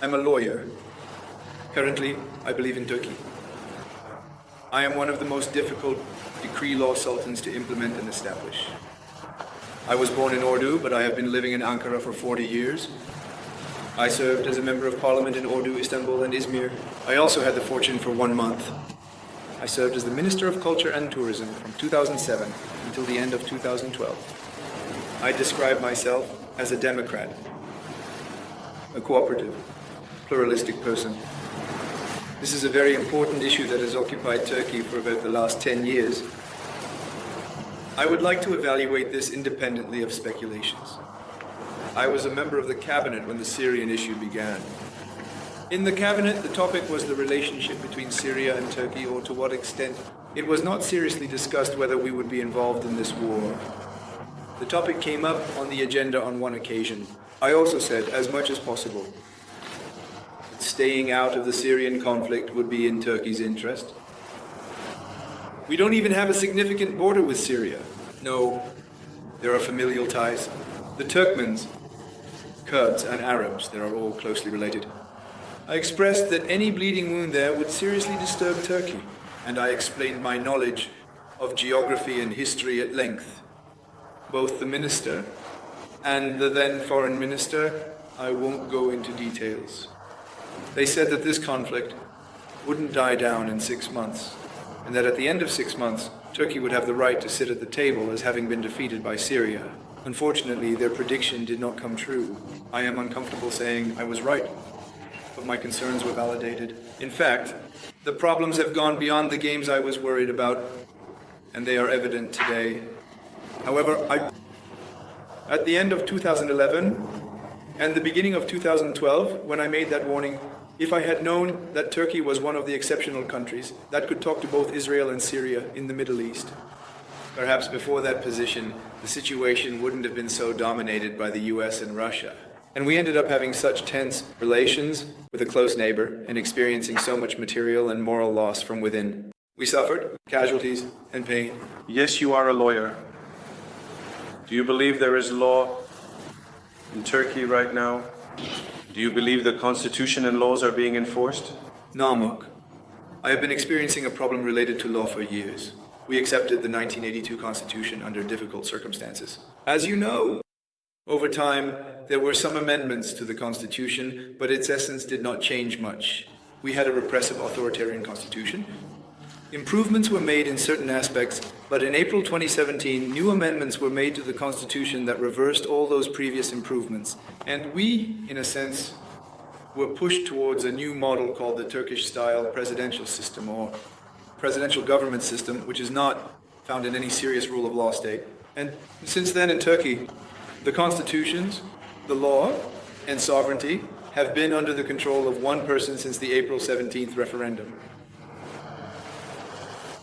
I'm a lawyer. Currently, I believe in Turkey. I am one of the most difficult decree law sultans to implement and establish. I was born in Ordu, but I have been living in Ankara for 40 years. I served as a member of parliament in Ordu, Istanbul, and Izmir. I also had the fortune for 1 month. I served as the Minister of Culture and Tourism from 2007 until the end of 2012. I describe myself as a Democrat, a cooperative, pluralistic person. This is a very important issue that has occupied Turkey for about the last 10 years. I would like to evaluate this independently of speculations. I was a member of the cabinet when the Syrian issue began. In the cabinet, the topic was the relationship between Syria and Turkey, or to what extent. It was not seriously discussed whether we would be involved in this war. The topic came up on the agenda on one occasion. I also said, as much as possible, staying out of the Syrian conflict would be in Turkey's interest. We don't even have a significant border with Syria. No, there are familial ties. The Turkmens, Kurds, and Arabs, they are all closely related. I expressed that any bleeding wound there would seriously disturb Turkey, and I explained my knowledge of geography and history at length. Both the minister and the then foreign minister, I won't go into details. They said that this conflict wouldn't die down in 6 months, and that at the end of 6 months, Turkey would have the right to sit at the table as having been defeated by Syria. Unfortunately, their prediction did not come true. I am uncomfortable saying I was right, but my concerns were validated. In fact, the problems have gone beyond the games I was worried about, and they are evident today. However, at the end of 2011 and the beginning of 2012, when I made that warning, if I had known that Turkey was one of the exceptional countries that could talk to both Israel and Syria in the Middle East, perhaps before that position, the situation wouldn't have been so dominated by the US and Russia. And we ended up having such tense relations with a close neighbor and experiencing so much material and moral loss from within. We suffered casualties and pain. Yes, you are a lawyer. Do you believe there is law in Turkey right now? Do you believe the constitution and laws are being enforced? Namuk, I have been experiencing a problem related to law for years. We accepted the 1982 Constitution under difficult circumstances. As you know, over time, there were some amendments to the Constitution, but its essence did not change much. We had a repressive authoritarian Constitution. Improvements were made in certain aspects, but in April 2017, new amendments were made to the Constitution that reversed all those previous improvements. And we, in a sense, were pushed towards a new model called the Turkish-style presidential system, or presidential government system, which is not found in any serious rule of law state. And since then in Turkey, the constitutions, the law, and sovereignty have been under the control of one person since the April 17th referendum.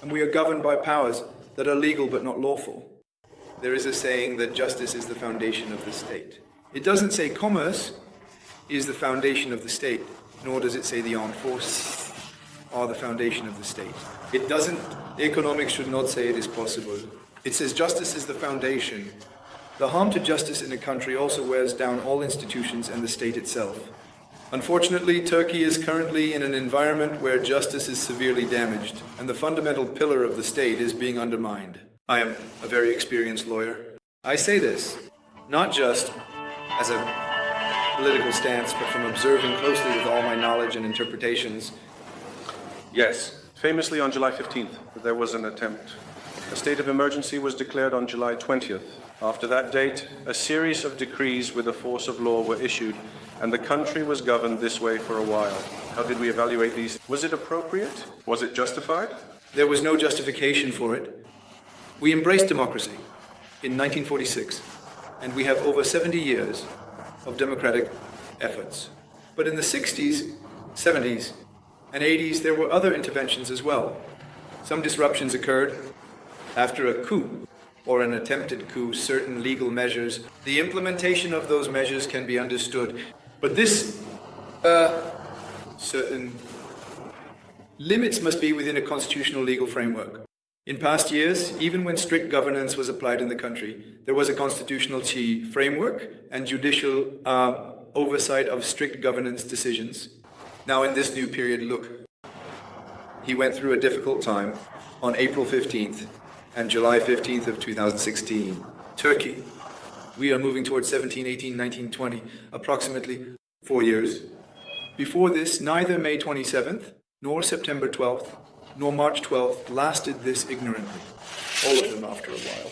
And we are governed by powers that are legal but not lawful. There is a saying that justice is the foundation of the state. It doesn't say commerce is the foundation of the state, nor does it say the armed forces are the foundation of the state. It doesn't, economics should not say it is possible. It says justice is the foundation. The harm to justice in a country also wears down all institutions and the state itself. Unfortunately, Turkey is currently in an environment where justice is severely damaged, and the fundamental pillar of the state is being undermined. I am a very experienced lawyer. I say this, not just as a political stance, but from observing closely with all my knowledge and interpretations. Yes. Famously on July 15th, there was an attempt. A state of emergency was declared on July 20th. After that date, a series of decrees with the force of law were issued, and the country was governed this way for a while. How did we evaluate these? Was it appropriate? Was it justified? There was no justification for it. We embraced democracy in 1946, and we have over 70 years of democratic efforts. But in the 60s, 70s, and 80s, there were other interventions as well. Some disruptions occurred after a coup or an attempted coup, certain legal measures. The implementation of those measures can be understood. But this, certain limits must be within a constitutional legal framework. In past years, even when strict governance was applied in the country, there was a constitutional framework and judicial oversight of strict governance decisions. Now in this new period, look, he went through a difficult time on April 15th and July 15th of 2016. Turkey. We are moving towards 17, 18, 19, 20, approximately 4 years. Before this, neither May 27th, nor September 12th, nor March 12th lasted this ignorantly. All of them after a while.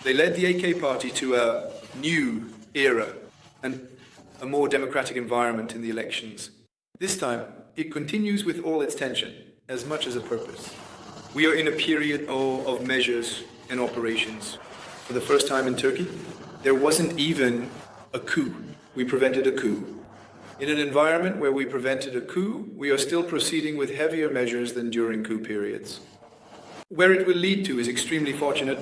They led the AK party to a new era and a more democratic environment in the elections. This time, it continues with all its tension, as much as a purpose. We are in a period of measures and operations. For the first time in Turkey, there wasn't even a coup. We prevented a coup. In an environment where we prevented a coup, we are still proceeding with heavier measures than during coup periods. Where it will lead to is extremely fortunate.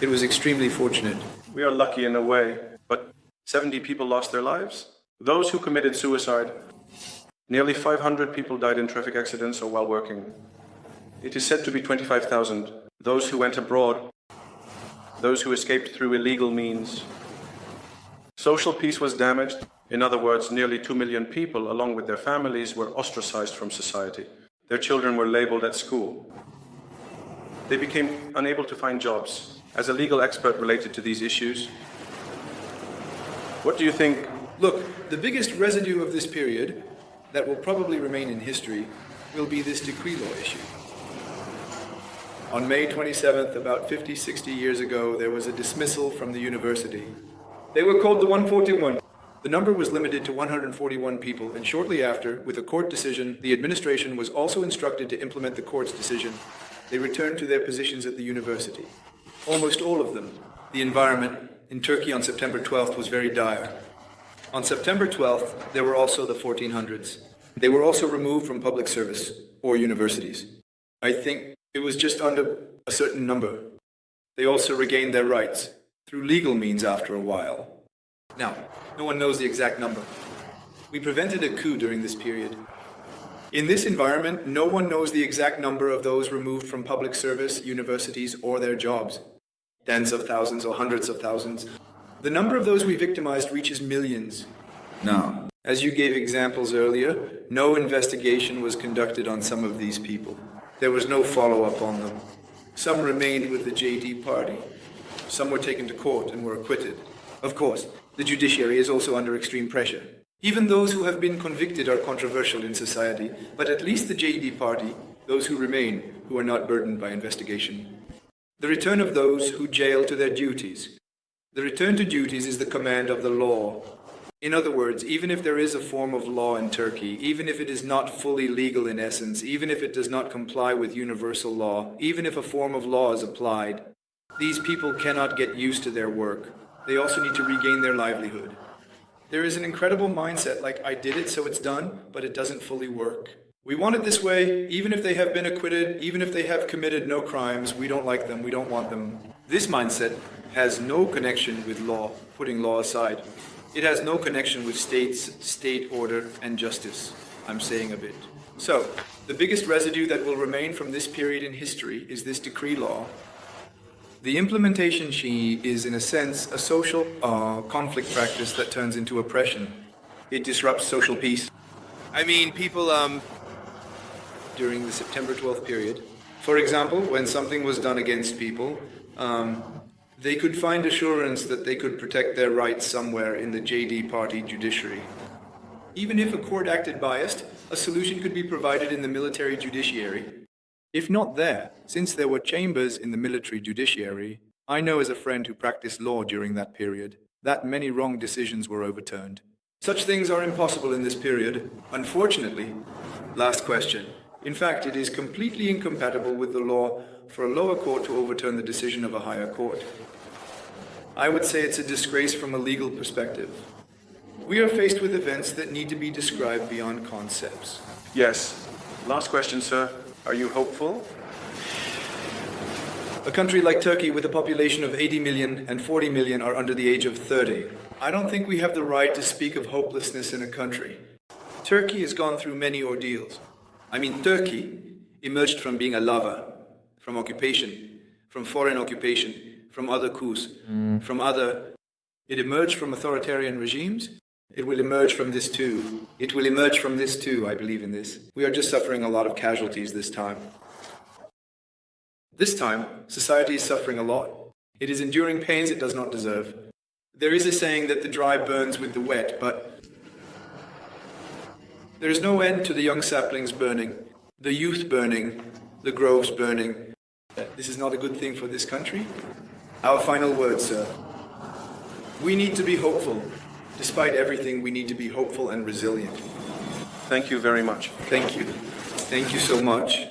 It was extremely fortunate. We are lucky in a way, but 70 people lost their lives. Those who committed suicide, nearly 500 people died in traffic accidents or while working. It is said to be 25,000. Those who went abroad, those who escaped through illegal means. Social peace was damaged. In other words, nearly 2 million people, along with their families, were ostracized from society. Their children were labeled at school. They became unable to find jobs. As a legal expert related to these issues, what do you think? Look, the biggest residue of this period, that will probably remain in history, will be this decree law issue. On May 27th, about 50, 60 years ago, there was a dismissal from the university. They were called the 141. The number was limited to 141 people, and shortly after, with a court decision, the administration was also instructed to implement the court's decision. They returned to their positions at the university. Almost all of them. The environment in Turkey on September 12th was very dire. On September 12th, there were also the 1400s. They were also removed from public service or universities. I think it was just under a certain number. They also regained their rights through legal means after a while. Now, no one knows the exact number. We prevented a coup during this period. In this environment, no one knows the exact number of those removed from public service, universities, or their jobs. Tens of thousands or hundreds of thousands. The number of those we victimized reaches millions. Now, as you gave examples earlier, no investigation was conducted on some of these people. There was no follow-up on them. Some remained with the JD party. Some were taken to court and were acquitted. Of course, the judiciary is also under extreme pressure. Even those who have been convicted are controversial in society, but at least the JD party, those who remain, who are not burdened by investigation. The return of those who jail to their duties. The return to duties is the command of the law. In other words, even if there is a form of law in Turkey, even if it is not fully legal in essence, even if it does not comply with universal law, even if a form of law is applied, these people cannot get used to their work. They also need to regain their livelihood. There is an incredible mindset like, I did it so it's done, but it doesn't fully work. We want it this way, even if they have been acquitted, even if they have committed no crimes, we don't like them, we don't want them. This mindset has no connection with law, putting law aside. It has no connection with states, state order, and justice. I'm saying a bit. So, the biggest residue that will remain from this period in history is this decree law. The implementation is, in a sense, a social conflict practice that turns into oppression. It disrupts social peace. I mean, people, during the September 12th period, for example, when something was done against people, they could find assurance that they could protect their rights somewhere in the JD party judiciary. Even if a court acted biased, a solution could be provided in the military judiciary. If not there, since there were chambers in the military judiciary, I know as a friend who practiced law during that period, that many wrong decisions were overturned. Such things are impossible in this period, unfortunately. Last question. In fact, it is completely incompatible with the law for a lower court to overturn the decision of a higher court. I would say it's a disgrace from a legal perspective. We are faced with events that need to be described beyond concepts. Yes. Last question, sir. Are you hopeful? A country like Turkey with a population of 80 million and 40 million are under the age of 30. I don't think we have the right to speak of hopelessness in a country. Turkey has gone through many ordeals. I mean, Turkey emerged from being a lava, from occupation, from foreign occupation, from other coups, from other It emerged from authoritarian regimes. It will emerge from this too. It will emerge from this too, I believe in this. We are just suffering a lot of casualties this time. This time, society is suffering a lot. It is enduring pains it does not deserve. There is a saying that the dry burns with the wet, but there is no end to the young saplings burning, the youth burning, the groves burning. This is not a good thing for this country. Our final words, sir. We need to be hopeful. Despite everything, we need to be hopeful and resilient. Thank you very much. Thank you. Thank you so much.